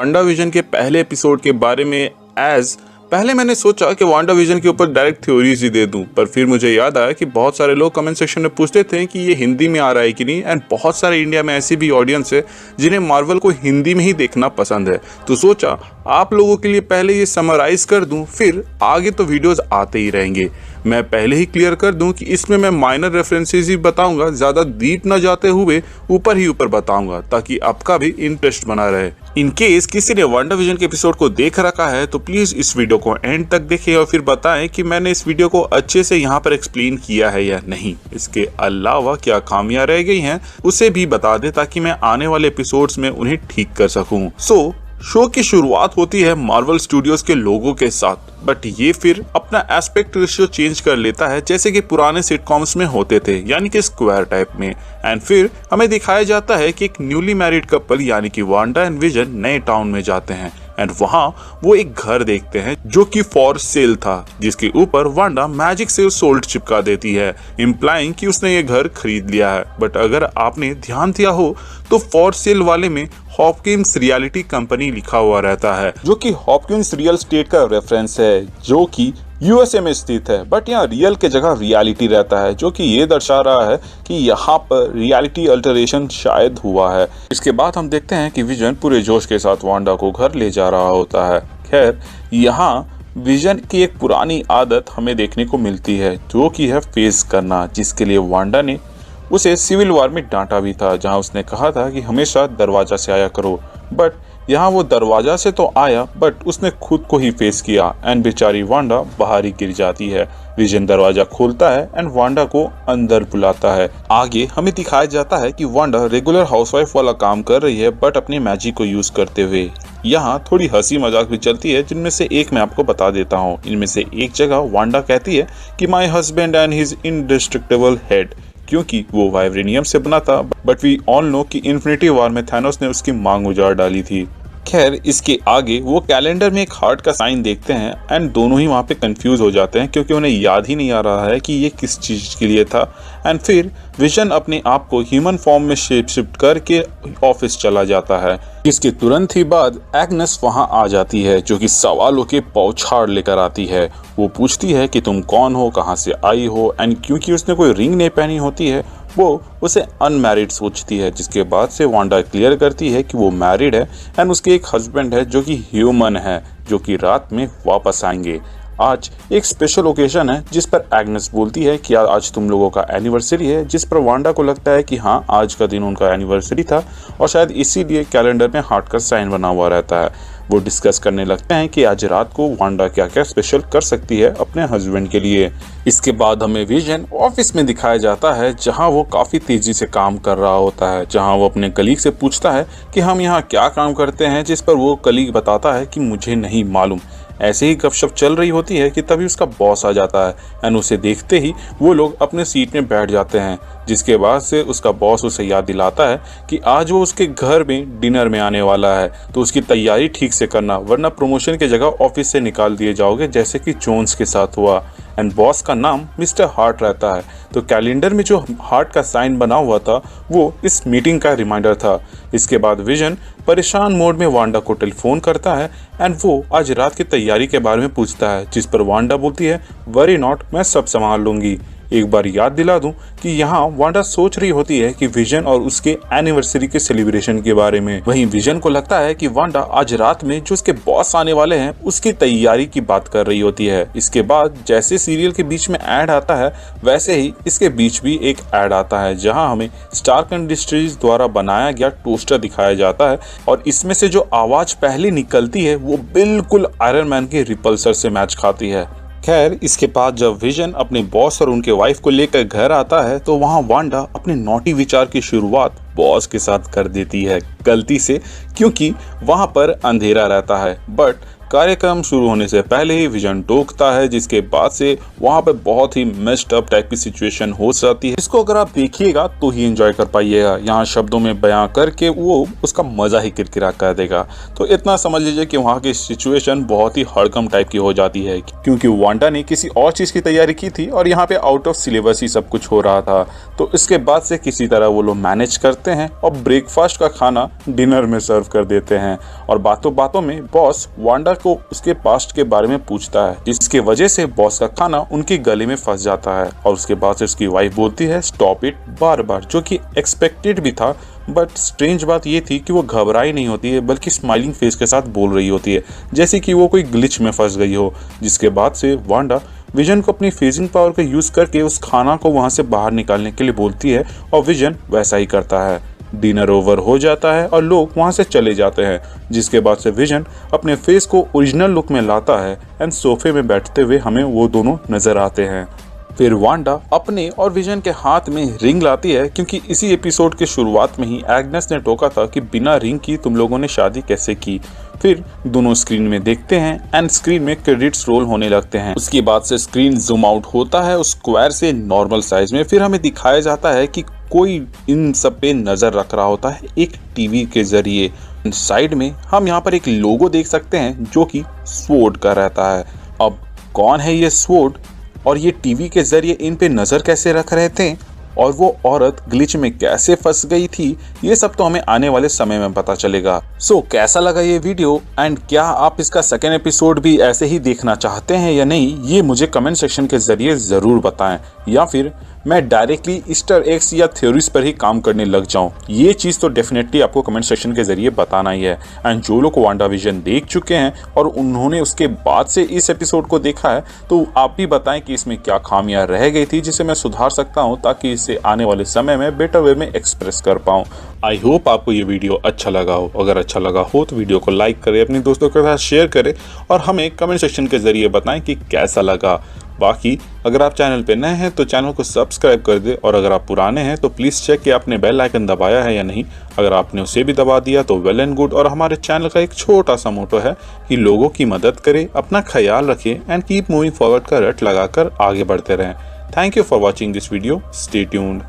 WandaVision के पहले episode के बारे में पहले मैंने सोचा कि वांडाविजन के ऊपर डायरेक्ट थ्योरीज ही दे दूं, पर फिर मुझे याद आया कि बहुत सारे लोग कमेंट सेक्शन में पूछते थे कि ये हिंदी में आ रहा है कि नहीं, एंड बहुत सारे इंडिया में ऐसी भी ऑडियंस है जिन्हें मार्वल को हिंदी में ही देखना पसंद है। तो सोचा आप लोगों के लिए पहले ये समराइज कर दूं, फिर आगे तो वीडियोस आते ही रहेंगे। मैं पहले ही क्लियर कर दूं कि इसमें मैं माइनर रेफरेंसेस ही बताऊंगा, ज़्यादा डीप न जाते हुए ऊपर ही ऊपर बताऊंगा ताकि आपका भी इंटरेस्ट बना रहे। इन केस किसी ने वांडाविजन के एपिसोड को देख रखा है तो प्लीज़ इस वीडियो को एंड तक देखें और फिर बताएं कि मैंने इस वीडियो को अच्छे से यहाँ पर एक्सप्लेन किया है या नहीं। इसके अलावा क्या खामियां रह गई हैं उसे भी बता दें ताकि मैं आने वाले एपिसोड्स में उन्हें ठीक कर सकूं। शो की शुरुआत होती है मार्वल स्टूडियोज के लोगों के साथ, बट ये फिर अपना एस्पेक्ट रेशियो चेंज कर लेता है जैसे कि पुराने सिटकॉम्स में होते थे, यानी कि स्क्वायर टाइप में। एंड फिर हमें दिखाया जाता है कि एक न्यूली मैरिड कपल यानी कि वांडा एंड विजन नए टाउन में जाते हैं एंड वहां वो एक घर देखते हैं जो कि फॉर सेल था, जिसके ऊपर वांडा मैजिक से सोल्ड चिपका देती है, इम्प्लाइंग कि उसने ये घर खरीद लिया है। बट अगर आपने ध्यान दिया हो तो फॉर सेल वाले में हॉपकिंस रियलिटी कंपनी लिखा हुआ रहता है, जो कि हॉपकिंस रियल स्टेट का रेफरेंस है जो कि यूएसए में स्थित है। बट यहाँ रियल के जगह रियलिटी रहता है, जो कि ये दर्शा रहा है कि यहाँ पर रियलिटी अल्टरेशन शायद हुआ है। इसके बाद हम देखते हैं कि विजन पूरे जोश के साथ वांडा को घर ले जा रहा होता है। खैर यहाँ विजन की एक पुरानी आदत हमें देखने को मिलती है जो कि है फेस करना, जिसके लिए वांडा ने उसे सिविल वॉर में डांटा भी था, जहां उसने कहा था कि हमेशा दरवाजा से आया करो। बट यहाँ वो दरवाजा से तो आया बट उसने खुद को ही फेस किया एंड बेचारी वांडा बाहर ही गिर जाती है। विजन दरवाजा खोलता है एंड वांडा को अंदर बुलाता है। आगे हमें दिखाया जाता है कि वांडा रेगुलर हाउसवाइफ वाला काम कर रही है बट अपने मैजिक को यूज करते हुए। यहाँ थोड़ी हंसी मजाक भी चलती है, जिनमें से एक मैं आपको बता देता हूँ। इनमें से एक जगह वांडा कहती है कि my husband and his indestructible head, क्योंकि वो वाइब्रेनियम से बना था, बट वी ऑल नो कि इन्फिनिटी वॉर में थैनोस ने उसकी मांग उजाड़ डाली थी। खैर इसके आगे वो कैलेंडर में एक हार्ट का साइन देखते हैं एंड दोनों ही वहाँ पे कंफ्यूज हो जाते हैं क्योंकि उन्हें याद ही नहीं आ रहा है कि ये किस चीज़ के लिए था। एंड फिर विजन अपने आप को ह्यूमन फॉर्म में शेप शिफ्ट करके ऑफिस चला जाता है। इसके तुरंत ही बाद एग्नेस वहाँ आ जाती है, जो कि सवालों के बौछार लेकर आती है। वो पूछती है कि तुम कौन हो, कहाँ से आई हो, एंड क्योंकि उसने कोई रिंग नहीं पहनी होती है वो उसे अनमैरिड सोचती है, जिसके बाद से वांडा क्लियर करती है कि वो मैरिड है एंड उसके एक हस्बैंड है जो कि ह्यूमन है, जो कि रात में वापस आएंगे। आज एक स्पेशल ओकेजन है जिस पर एग्नेस बोलती है कि आज तुम लोगों का एनिवर्सरी है, जिस पर वांडा को लगता है कि हाँ आज का दिन उनका एनिवर्सरी था और शायद इसीलिए कैलेंडर में हार्ट का साइन बना हुआ रहता है। वो डिस्कस करने लगते हैं कि आज रात को वांडा क्या क्या स्पेशल कर सकती है अपने हस्बैंड के लिए। इसके बाद हमें विजन ऑफिस में दिखाया जाता है जहां वो काफ़ी तेज़ी से काम कर रहा होता है, जहां वो अपने कलीग से पूछता है कि हम यहाँ क्या काम करते हैं, जिस पर वो कलीग बताता है कि मुझे नहीं मालूम। ऐसे ही गपशप चल रही होती है कि तभी उसका बॉस आ जाता है एंड उसे देखते ही वो लोग अपने सीट में बैठ जाते हैं, जिसके बाद से उसका बॉस उसे याद दिलाता है कि आज वो उसके घर में डिनर में आने वाला है, तो उसकी तैयारी ठीक से करना, वरना प्रमोशन की जगह ऑफिस से निकाल दिए जाओगे जैसे कि जोन्स के साथ हुआ। एंड बॉस का नाम मिस्टर हार्ट रहता है, तो कैलेंडर में जो हार्ट का साइन बना हुआ था वो इस मीटिंग का रिमाइंडर था। इसके बाद विजन परेशान मोड में वांडा को टेलीफोन करता है एंड वो आज रात की तैयारी के बारे में पूछता है, जिस पर वांडा बोलती है वरी नॉट, मैं सब संभाल लूंगी। एक बार याद दिला दूं कि यहाँ वांडा सोच रही होती है कि विजन और उसके एनिवर्सरी के सेलिब्रेशन के बारे में। वहीं विजन को लगता है कि वांडा आज रात में जो उसके बॉस आने वाले हैं उसकी तैयारी की बात कर रही होती है। इसके बाद जैसे सीरियल के बीच में ऐड आता है वैसे ही इसके बीच भी एक ऐड आता है, जहाँ हमें स्टार्क इंडस्ट्रीज द्वारा बनाया गया टोस्टर दिखाया जाता है और इसमें से जो आवाज पहले निकलती है वो बिल्कुल आयरन मैन के रिपल्सर से मैच खाती है। खैर इसके बाद जब विजन अपने बॉस और उनके वाइफ को लेकर घर आता है तो वहाँ वांडा अपने नॉटी विचार की शुरुआत बॉस के साथ कर देती है गलती से, क्योंकि वहाँ पर अंधेरा रहता है। बट कार्यक्रम शुरू होने से पहले ही विजन टोकता है, जिसके बाद से वहाँ पे बहुत ही मेस्ड अप टाइप की सिचुएशन हो जाती है। इसको अगर आप देखिएगा तो ही एंजॉय कर पाइएगा, यहाँ शब्दों में बयां करके वो उसका मजा ही किरकिरा कर देगा। तो इतना समझ लीजिए कि वहाँ की सिचुएशन बहुत ही हड़कम टाइप की हो जाती है, क्योंकि वांडा ने किसी और चीज की तैयारी की थी और यहाँ पे आउट ऑफ सिलेबस ही सब कुछ हो रहा था। तो इसके बाद से किसी तरह वो लोग मैनेज करते हैं और ब्रेकफास्ट का खाना डिनर में सर्व कर देते हैं। और बातों बातों में बॉस वांडा को उसके पास्ट के बारे में पूछता है, जिसके वजह से बॉस का खाना उनके गले में फंस जाता है। और उसके बाद से उसकी वाइफ बोलती है स्टॉप इट बार बार, जो कि एक्सपेक्टेड भी था। बट स्ट्रेंज बात ये थी कि वो घबराई नहीं होती है, बल्कि स्माइलिंग फेस के साथ बोल रही होती है, जैसे कि वो कोई ग्लिच में फंस गई हो। जिसके बाद से वांडा विजन को अपनी फेजिंग पावर का यूज करके उस खाना को वहां से बाहर निकालने के लिए बोलती है और विजन वैसा ही करता है। डिनर ओवर हो जाता है और लोग वहां से चले जाते हैं। जिसके बाद से विजन अपने फेस को ओरिजिनल लुक में लाता है एंड सोफे में बैठते हुए हमें वो दोनों नजर आते हैं। फिर वांडा अपने और विजन के हाथ में रिंग लाती है, क्योंकि इसी एपिसोड के शुरुआत में ही एग्नेस ने टोका था कि बिना रिंग की तुम लोगों ने शादी कैसे की। फिर दोनों स्क्रीन में देखते हैं एंड स्क्रीन में क्रेडिट्स रोल होने लगते हैं। उसके बाद से स्क्रीन जूम आउट होता है उस स्क्वायर से नॉर्मल साइज में। फिर हमें दिखाया जाता है कि कोई इन सब पे नजर रख रहा होता है एक टीवी के जरिए। साइड में हम यहाँ पर एक लोगो देख सकते हैं जो कि स्वॉर्ड का रहता है। अब कौन है ये स्वॉर्ड और ये टीवी के जरिए इन पे नजर कैसे रख रहे थे और वो औरत ग्लिच में कैसे फंस गई थी, ये सब तो हमें आने वाले समय में पता चलेगा। सो कैसा लगा ये वीडियो एंड क्या आप इसका सेकेंड एपिसोड भी ऐसे ही देखना चाहते हैं या नहीं, ये मुझे कमेंट सेक्शन के जरिए जरूर बताएं। या फिर मैं डायरेक्टली ईस्टर एग्स या थ्योरीज पर ही काम करने लग जाऊं, ये चीज़ तो डेफिनेटली आपको कमेंट सेक्शन के जरिए बताना ही है। एंड जो लोग वांडा विजन देख चुके हैं और उन्होंने उसके बाद से इस एपिसोड को देखा है, तो आप भी बताएं कि इसमें क्या खामियां रह गई थी जिसे मैं सुधार सकता हूं, ताकि इसे आने वाले समय में बेटर वे में एक्सप्रेस कर पाऊँ। आई होप आपको ये वीडियो अच्छा लगा हो। अगर अच्छा लगा हो तो वीडियो को लाइक करें, अपने दोस्तों के साथ शेयर करें और हमें कमेंट सेक्शन के जरिए बताएं कि कैसा लगा। बाकी अगर आप चैनल पे नए हैं तो चैनल को सब्सक्राइब कर दें, और अगर आप पुराने हैं तो प्लीज़ चेक कि आपने बेल आइकन दबाया है या नहीं। अगर आपने उसे भी दबा दिया तो वेल एंड गुड। और हमारे चैनल का एक छोटा सा मोटो है कि लोगों की मदद करें, अपना ख्याल रखें एंड कीप मूविंग फॉरवर्ड का रट लगाकर आगे बढ़ते रहें। Thank you for watching this video. Stay tuned.